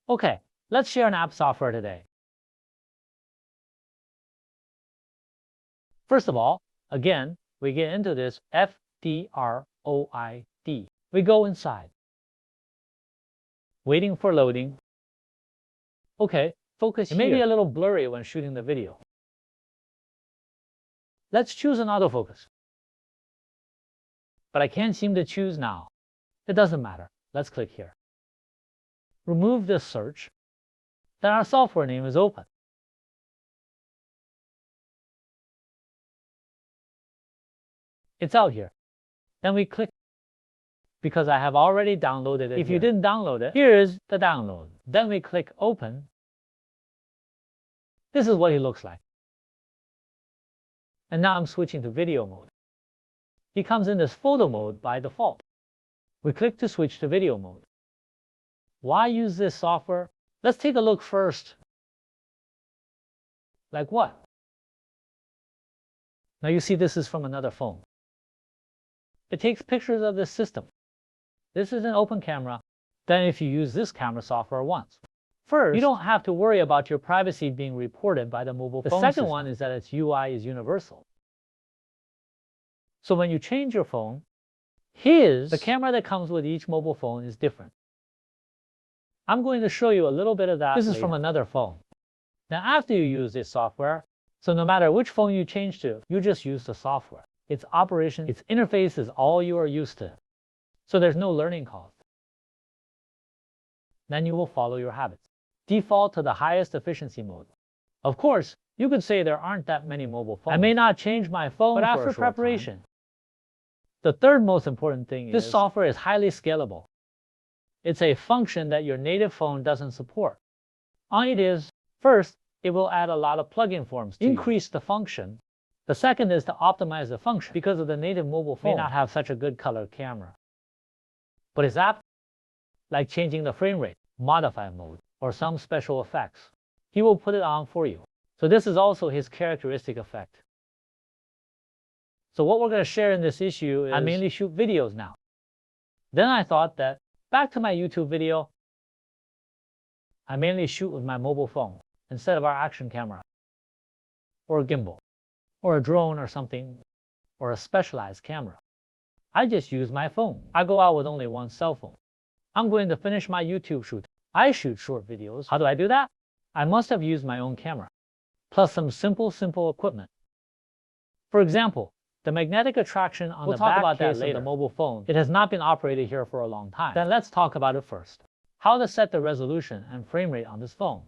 Okay, let's share an app software today. First of all, again, we get into this FDROID. We go inside. Waiting for loading. Okay, focus here. It may be a little blurry when shooting the video. Let's choose an autofocus. But I can't seem to choose now. It doesn't matter. Let's click here. Remove this search. Then our software name is open. It's out here. Then we click because I have already downloaded it. If you didn't download it, here is the download. Then we click open. This is what he looks like. And now I'm switching to video mode. He comes in this photo mode by default. We click to switch to video mode. Why use this software? Let's take a look first. Like what? Now you see this is from another phone. It takes pictures of this system. This is an open camera. Then if you use this camera software once, first, you don't have to worry about your privacy being reported by the mobile phone system. The second one is that its UI is universal. So when you change your phone, the camera that comes with each mobile phone is different. I'm going to show you a little bit of that. This is from another phone. Now after you use this software, so no matter which phone you change to, you just use the software. Its operation, its interface is all you are used to. So there's no learning cost. Then you will follow your habits. Default to the highest efficiency mode. Of course, you could say there aren't that many mobile phones. I may not change my phone, but after preparation. The third most important thing is this software is highly scalable. It's a function that your native phone doesn't support. All it is, first, it will add a lot of plugin forms to increase the function. The second is to optimize the function because of the native mobile phone may not have such a good color camera. But his app, like changing the frame rate, modify mode, or some special effects, he will put it on for you. So this is also his characteristic effect. So what we're going to share in this issue is I mainly shoot videos now. Then I thought that back to my YouTube video, I mainly shoot with my mobile phone instead of our action camera, or a gimbal, or a drone or something, or a specialized camera. I just use my phone. I go out with only one cell phone. I'm going to finish my YouTube shoot. I shoot short videos. How do I do that? I must have used my own camera, plus some simple equipment. For example, the magnetic attraction on the back case of the mobile phone, it has not been operated here for a long time. Then let's talk about it first. How to set the resolution and frame rate on this phone.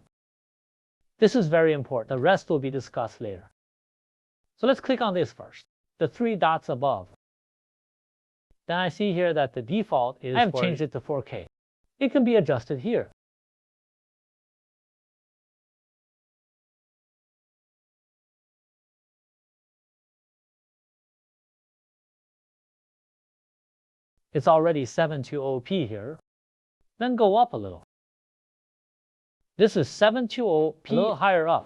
This is very important. The rest will be discussed later. So let's click on this first, the three dots above. Then I see here that the default is I have changed it to 4K. It can be adjusted here. It's already 720p here. Then go up a little. This is 720p, a little higher up.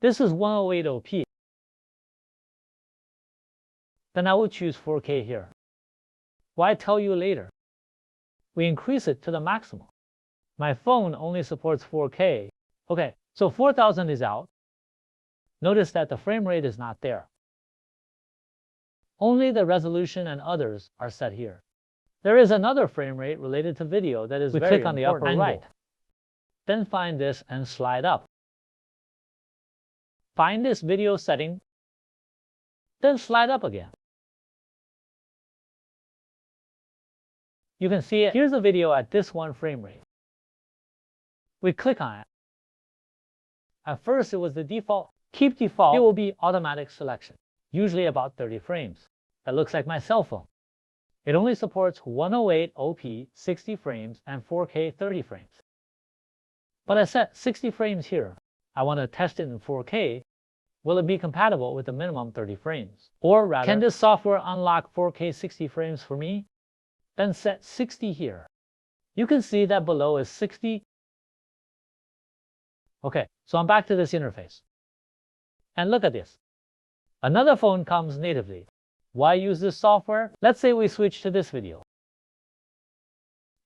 This is 1080p. Then I will choose 4K here. Why tell you later? We increase it to the maximum. My phone only supports 4K. Okay, so 4000 is out. Notice that the frame rate is not there. Only the resolution and others are set here. There is another frame rate related to video that is very important. We click on the upper right. Then find this and slide up. Find this video setting. Then slide up again. You can see it. Here's a video at this one frame rate. We click on it. At first it was the default. Keep default. It will be automatic selection. Usually about 30 frames. That looks like my cell phone. It only supports 108p 60 frames and 4K 30 frames. But I set 60 frames here. I want to test it in 4K. Will it be compatible with the minimum 30 frames? Or rather, can this software unlock 4K 60 frames for me? Then set 60 here. You can see that below is 60. Okay, so I'm back to this interface. And look at this. Another phone comes natively. Why use this software? Let's say we switch to this video.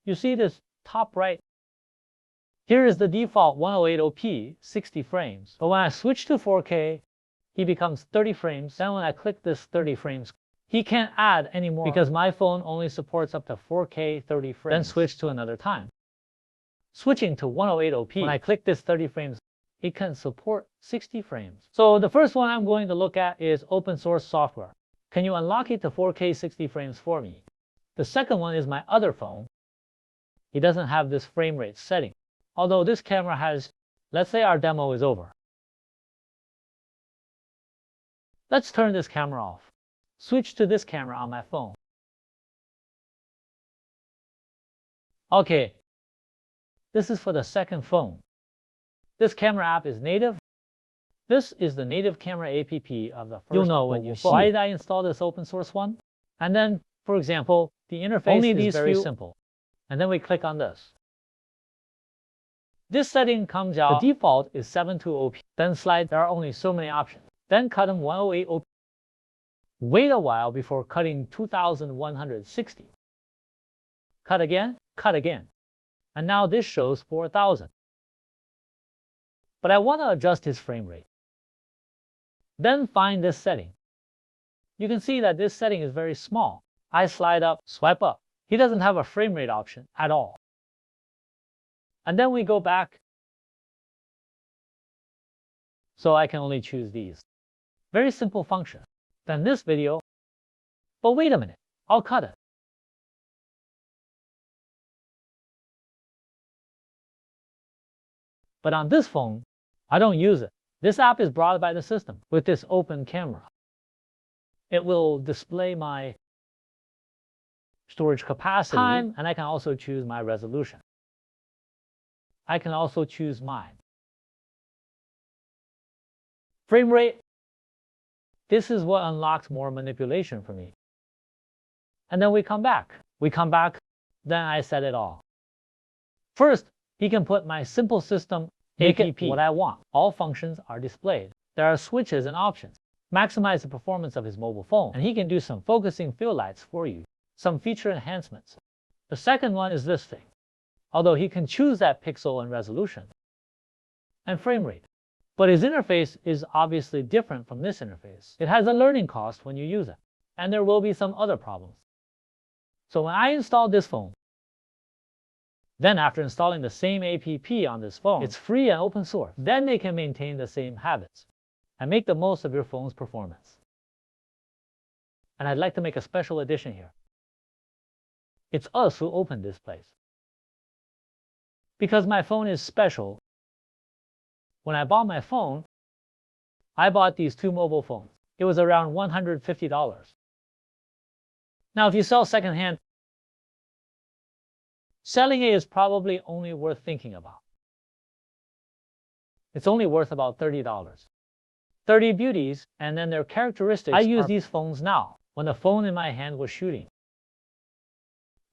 You see this top right? Here is the default 1080p, 60 frames. But when I switch to 4K, he becomes 30 frames. Then when I click this 30 frames, he can't add any more because my phone only supports up to 4K 30 frames. Then switch to another time. Switching to 1080p, when I click this 30 frames, it can support 60 frames. So the first one I'm going to look at is open source software. Can you unlock it to 4K 60 frames for me? The second one is my other phone. It doesn't have this frame rate setting. Although this camera has, let's say our demo is over. Let's turn this camera off. Switch to this camera on my phone. Okay, this is for the second phone. This camera app is native. This is the native camera app of the first. You'll know when you see it. Why did I install this open source one? And then, for example, the interface is very simple. And then we click on this. This setting comes out. The default is 720p. Then slide. There are only so many options. Then cut them 108p. Wait a while before cutting 2160. Cut again, cut again. And now this shows 4000. But I want to adjust his frame rate. Then find this setting. You can see that this setting is very small. I slide up, swipe up. He doesn't have a frame rate option at all. And then we go back. So I can only choose these. Very simple function. Then this video. But wait a minute, I'll cut it. But on this phone, I don't use it. This app is brought by the system with this open camera. It will display my storage capacity, time, and I can also choose my resolution. I can also choose mine. Frame rate. This is what unlocks more manipulation for me. And then we come back. Then I set it all. First, he can put my simple system app what I want. All functions are displayed. There are switches and options. Maximize the performance of his mobile phone. And he can do some focusing fill lights for you. Some feature enhancements. The second one is this thing. Although he can choose that pixel and resolution and frame rate. But his interface is obviously different from this interface. It has a learning cost when you use it. And there will be some other problems. So when I installed this phone, then after installing the same app on this phone, it's free and open source. Then they can maintain the same habits and make the most of your phone's performance. And I'd like to make a special addition here. It's us who opened this place. Because my phone is special, when I bought my phone, I bought these two mobile phones. It was around $150. Now, if you sell secondhand, selling it is probably only worth thinking about. It's only worth about $30. 30 beauties, and then their characteristics. I use these phones now, when the phone in my hand was shooting.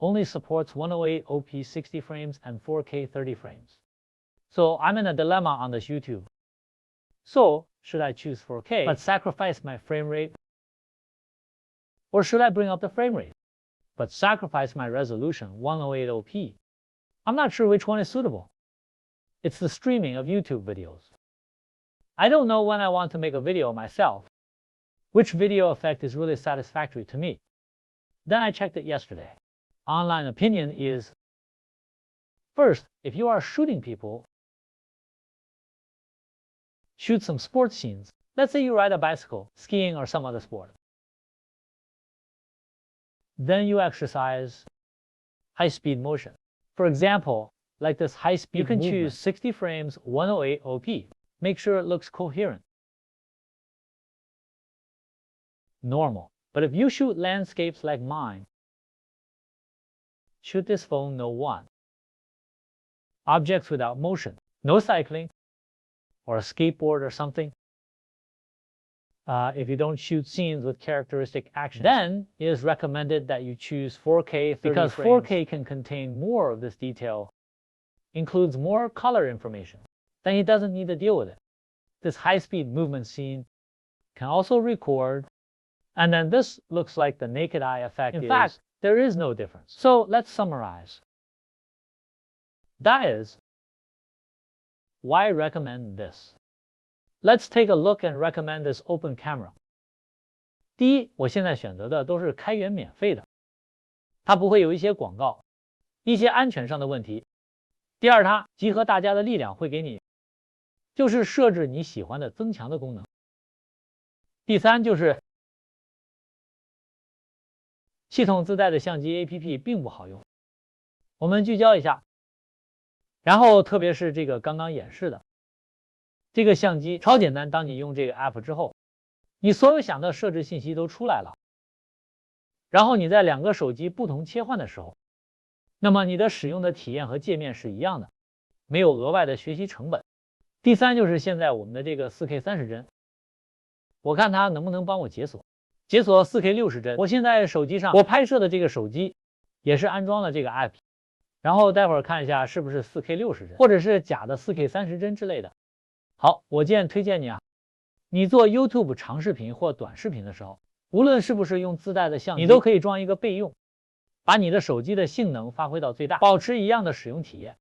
Only supports 108p 60 frames and 4K 30 frames. So I'm in a dilemma on this YouTube. So, should I choose 4K but sacrifice my frame rate? Or should I bring up the frame rate but sacrifice my resolution 1080p? I'm not sure which one is suitable. It's the streaming of YouTube videos. I don't know when I want to make a video myself, which video effect is really satisfactory to me. Then I checked it yesterday. Online opinion is, first, if you are shooting people, shoot some sports scenes. Let's say you ride a bicycle, skiing, or some other sport. Then you exercise high-speed motion. For example, like this high-speed movement. You can choose 60 frames, 108p. Make sure it looks coherent. Normal. But if you shoot landscapes like mine, shoot this phone no 1. Objects without motion. No cycling, or a skateboard or something. If you don't shoot scenes with characteristic actions, then it is recommended that you choose 4K 30 because frames. 4K can contain more of this detail, includes more color information. Then he doesn't need to deal with it. This high-speed movement scene can also record, and then this looks like the naked eye effect. In fact, there is no difference. So let's summarize. That is why I recommend this. Let's take a look and recommend this open camera. 第一，我现在选择的都是开源免费的，它不会有一些广告，一些安全上的问题。第二，它集合大家的力量会给你，就是设置你喜欢的增强的功能。第三，就是系统自带的相机 APP 并不好用。我们聚焦一下，然后特别是这个刚刚演示的这个相机超简单，当你用这个 app 之后，你所有想的设置信息都出来了。然后你在两个手机不同切换的时候，那么你的使用的体验和界面是一样的，没有额外的学习成本。第三就是现在我们的这个 4K 30帧，我看它能不能帮我解锁 4K 60帧。我现在手机上我拍摄的这个手机也是安装了这个 app， 然后待会儿看一下是不是 4K 60帧，或者是假的 4K 30帧之类的。好，我推荐你啊，你做 YouTube 长视频或短视频的时候，无论是不是用自带的相机，你都可以装一个备用，把你的手机的性能发挥到最大，保持一样的使用体验。